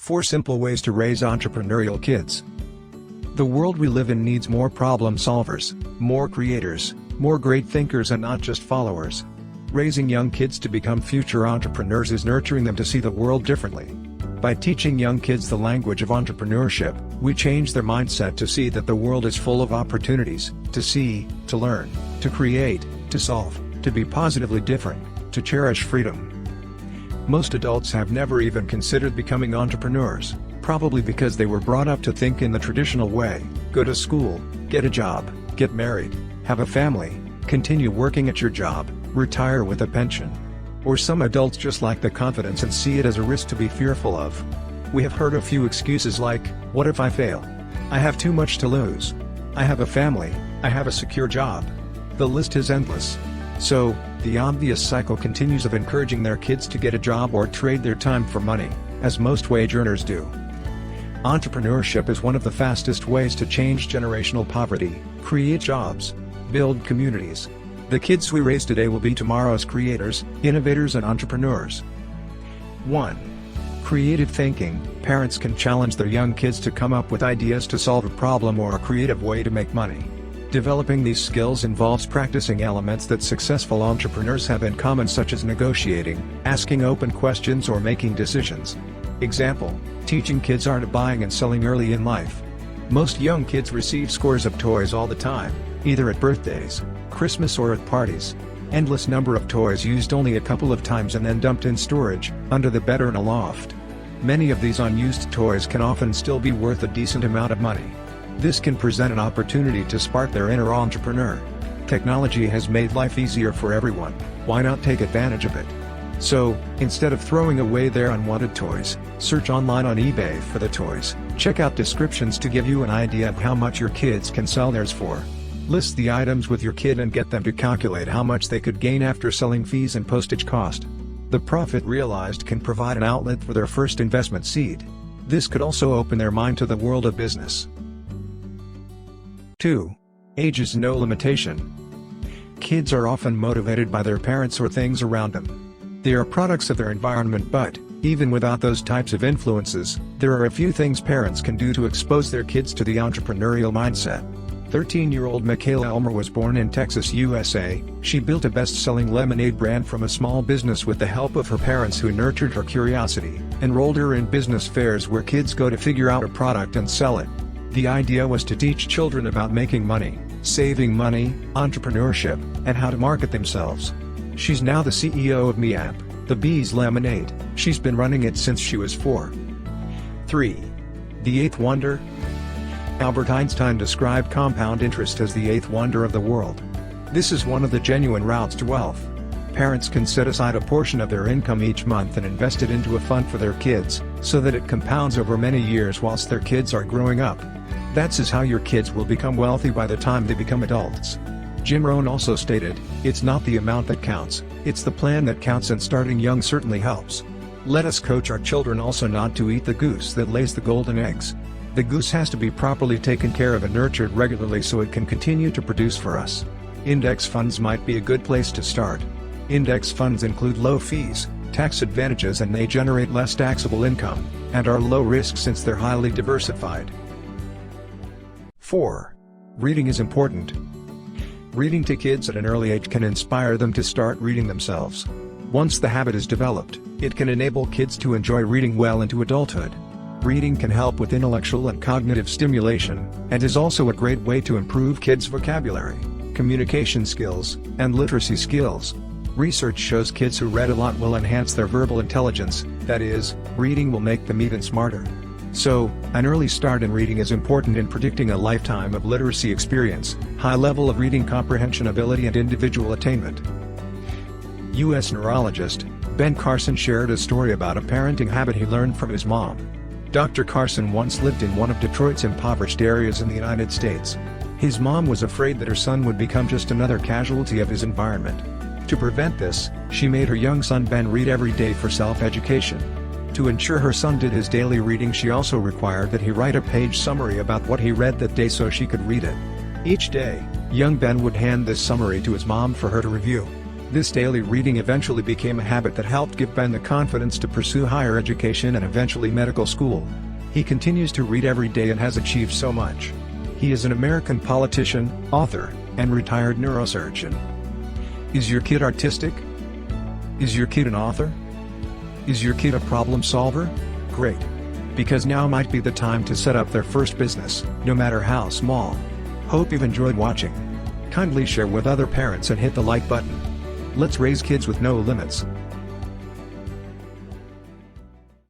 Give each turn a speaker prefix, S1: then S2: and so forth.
S1: 4 Simple Ways to Raise Entrepreneurial Kids. The world we live in needs more problem solvers, more creators, more great thinkers, and not just followers. Raising young kids to become future entrepreneurs is nurturing them to see the world differently. By teaching young kids the language of entrepreneurship, we change their mindset to see that the world is full of opportunities, to see, to learn, to create, to solve, to be positively different, to cherish freedom. Most adults have never even considered becoming entrepreneurs, probably because they were brought up to think in the traditional way: go to school, get a job, get married, have a family, continue working at your job, retire with a pension. Or some adults just lack the confidence and see it as a risk to be fearful of. We have heard a few excuses like, what if I fail? I have too much to lose. I have a family, I have a secure job. The list is endless. So, the obvious cycle continues of encouraging their kids to get a job or trade their time for money, as most wage earners do. Entrepreneurship is one of the fastest ways to change generational poverty, create jobs, build communities. The kids we raise today will be tomorrow's creators, innovators, and entrepreneurs. 1. Creative thinking. Parents can challenge their young kids to come up with ideas to solve a problem or a creative way to make money. Developing these skills involves practicing elements that successful entrepreneurs have in common, such as negotiating, asking open questions, or making decisions. Example: teaching kids art of buying and selling early in life. Most young kids receive scores of toys all the time, either at birthdays, Christmas, or at parties. Endless number of toys used only a couple of times and then dumped in storage, under the bed or in a loft. Many of these unused toys can often still be worth a decent amount of money. This can present an opportunity to spark their inner entrepreneur. Technology has made life easier for everyone, why not take advantage of it? So, instead of throwing away their unwanted toys, search online on eBay for the toys, check out descriptions to give you an idea of how much your kids can sell theirs for. List the items with your kid and get them to calculate how much they could gain after selling fees and postage cost. The profit realized can provide an outlet for their first investment seed. This could also open their mind to the world of business. 2. Age is no limitation. Kids are often motivated by their parents or things around them. They are products of their environment, but, even without those types of influences, there are a few things parents can do to expose their kids to the entrepreneurial mindset. 13-year-old Michaela Elmer was born in Texas, USA. She built a best-selling lemonade brand from a small business with the help of her parents, who nurtured her curiosity, enrolled her in business fairs where kids go to figure out a product and sell it. The idea was to teach children about making money, saving money, entrepreneurship, and how to market themselves. She's now the CEO of MeApp, the Bee's Lemonade. She's been running it since she was 4. 3. The Eighth Wonder. Albert Einstein described compound interest as the eighth wonder of the world. This is one of the genuine routes to wealth. Parents can set aside a portion of their income each month and invest it into a fund for their kids, so that it compounds over many years whilst their kids are growing up. That's how your kids will become wealthy by the time they become adults. Jim Rohn also stated, "It's not the amount that counts, it's the plan that counts," and starting young certainly helps. Let us coach our children also not to eat the goose that lays the golden eggs. The goose has to be properly taken care of and nurtured regularly so it can continue to produce for us. Index funds might be a good place to start. Index funds include low fees, tax advantages, and they generate less taxable income, and are low risk since they're highly diversified. 4. Reading is important. Reading to kids at an early age can inspire them to start reading themselves. Once the habit is developed, it can enable kids to enjoy reading well into adulthood. Reading can help with intellectual and cognitive stimulation, and is also a great way to improve kids' vocabulary, communication skills, and literacy skills. Research shows kids who read a lot will enhance their verbal intelligence, that is, reading will make them even smarter. So, an early start in reading is important in predicting a lifetime of literacy experience, high level of reading comprehension ability, and individual attainment. U.S. neurologist Ben Carson shared a story about a parenting habit he learned from his mom. Dr. Carson once lived in one of Detroit's impoverished areas in the United States. His mom was afraid that her son would become just another casualty of his environment. To prevent this, she made her young son Ben read every day for self-education. To ensure her son did his daily reading, she also required that he write a page summary about what he read that day so she could read it. Each day, young Ben would hand this summary to his mom for her to review. This daily reading eventually became a habit that helped give Ben the confidence to pursue higher education and eventually medical school. He continues to read every day and has achieved so much. He is an American politician, author, and retired neurosurgeon. Is your kid artistic? Is your kid an author? Is your kid a problem solver? Great. Because now might be the time to set up their first business, no matter how small. Hope you've enjoyed watching. Kindly share with other parents and hit the like button. Let's raise kids with no limits.